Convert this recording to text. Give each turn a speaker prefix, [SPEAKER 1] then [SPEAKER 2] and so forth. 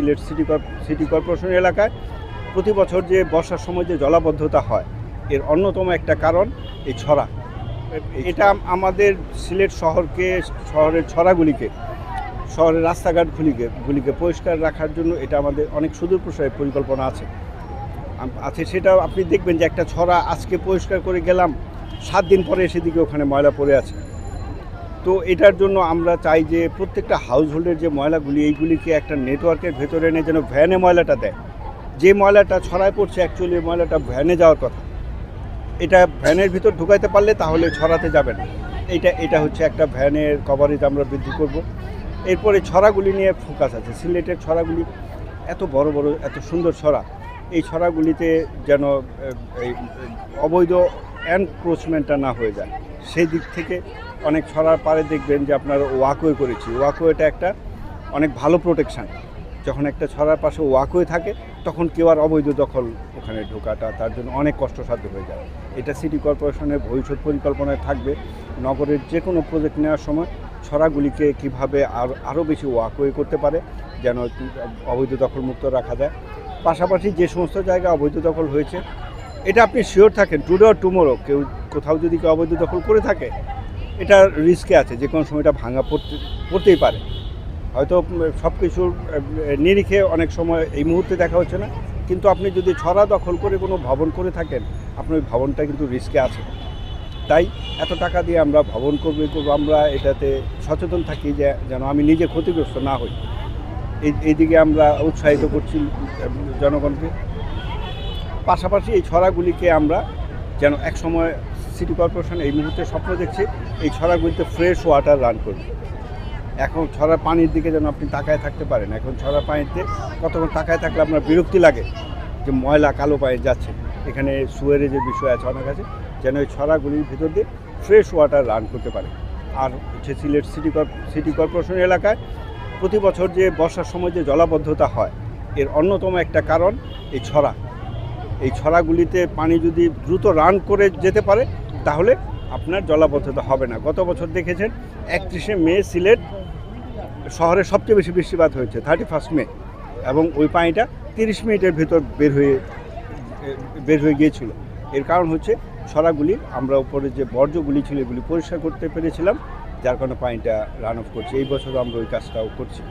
[SPEAKER 1] Sylhet city corporation এলাকায় প্রতি বছর যে বর্ষার সময় যে জলাবদ্ধতা হয় এর অন্যতম একটা কারণ এই ছড়া। এটা আমাদের সিলেট শহরের ছড়াগুলিকে, শহরের রাস্তাঘাটগুলিকে পরিষ্কার রাখার জন্য এটা আমাদের অনেক সুদূরপ্রসারী পরিকল্পনা আছে। সেটা আপনি দেখবেন যে একটা ছড়া আজকে পরিষ্কার করে গেলাম, 7 দিন পরে সেদিকে ওখানে ময়লা পড়ে আছে। তো এটার জন্য আমরা চাই যে প্রত্যেকটা হাউসহোল্ডের যে ময়লাগুলি এইগুলিকে একটা নেটওয়ার্কের ভেতরে এনে যেন ভ্যানে ময়লাটা দেয়। যে ময়লাটা ছড়ায় পড়ছে অ্যাকচুয়ালি ময়লাটা ভ্যানে যাওয়ার কথা, এটা ভ্যানের ভিতর ঢুকাইতে পারলে তাহলে ছড়াতে যাবে না। এটা হচ্ছে একটা ভ্যানের কভারেজ আমরা বৃদ্ধি করব। এরপরে ছড়াগুলি নিয়ে ফোকাস আছে। সিলেটের ছড়াগুলি এত বড় বড়, এত সুন্দর ছড়া, এই ছড়াগুলিতে যেন এই অবৈধ এনক্রোচমেন্টটা না হয়ে যায়, সেই দিক থেকে অনেক ছড়ার পারে দেখবেন যে আপনার ওয়াকওয়ে করেছি। ওয়াকওয়েটা একটা অনেক ভালো প্রোটেকশান। যখন একটা ছড়ার পাশে ওয়াকওয়ে থাকে তখন কেউ আর অবৈধ দখল ওখানে ঢোকাটা তার জন্য অনেক কষ্টসাধ্য হয়ে যায়। এটা সিটি কর্পোরেশনের ভবিষ্যৎ পরিকল্পনায় থাকবে। নগরের যে কোনো প্রজেক্ট নেওয়ার সময় ছড়াগুলিকে কীভাবে আরও বেশি ওয়াকওয়ে করতে পারে যেন অবৈধ দখলমুক্ত রাখা যায়। পাশাপাশি যে সমস্ত জায়গা অবৈধ দখল হয়েছে এটা আপনি শিওর থাকেন টুডে অর টুমোরো কোথাও যদি কেউ অবৈধ দখল করে থাকে এটা রিস্কে আছে, যে কোনো সময় এটা ভাঙা পড়তেই পারে। হয়তো সব কিছুর নিরিখে অনেক সময় এই মুহূর্তে দেখা হচ্ছে না, কিন্তু আপনি যদি ছড়া দখল করে কোনো ভবন করে থাকেন আপনার ওই ভবনটা কিন্তু রিস্কে আছে। তাই এত টাকা দিয়ে আমরা ভবন করবো, আমরা এটাতে সচেতন থাকি যে যেন আমি নিজে ক্ষতিগ্রস্ত না হই। এইদিকে আমরা উৎসাহিত করছি জনগণকে। পাশাপাশি এই ছড়াগুলিকে আমরা যেন এক সময় সিটি কর্পোরেশন এই মুহূর্তে স্বপ্ন দেখছে এই ছড়াগুলিতে ফ্রেশ ওয়াটার রান করবে। এখন ছড়ার পানির দিকে যেন আপনি তাকায় থাকতে পারেন। এখন ছড়ার পানিতে কতক্ষণ তাকায় থাকলে আপনার বিরক্তি লাগে যে ময়লা কালো পানি যাচ্ছে। এখানে সুয়ের যে বিষয় আছে অনেক আছে, যেন এই ছড়াগুলির ভিতর দিয়ে ফ্রেশ ওয়াটার রান করতে পারে। আর হচ্ছে সিলেট সিটি কর্পোরেশন এলাকায় প্রতি বছর যে বর্ষার সময় যে জলাবদ্ধতা হয় এর অন্যতম একটা কারণ এই ছড়া। এই ছড়াগুলিতে পানি যদি দ্রুত রান করে যেতে পারে তাহলে আপনার জলাবদ্ধতা হবে না। গত বছর দেখেছেন 31শে মে সিলেট শহরে সবচেয়ে বেশি বৃষ্টিপাত হয়েছে 31 মে, এবং ওই পানিটা 30 মিনিটের ভেতর বের হয়ে গিয়েছিল। এর কারণ হচ্ছে ছড়াগুলি আমরা উপরে যে বর্জ্যগুলি ছিল এগুলি পরিষ্কার করতে পেরেছিলাম, যার কারণে পানিটা রান অফ করছে। এই বছর আমরা ওই কাজটাও করছি।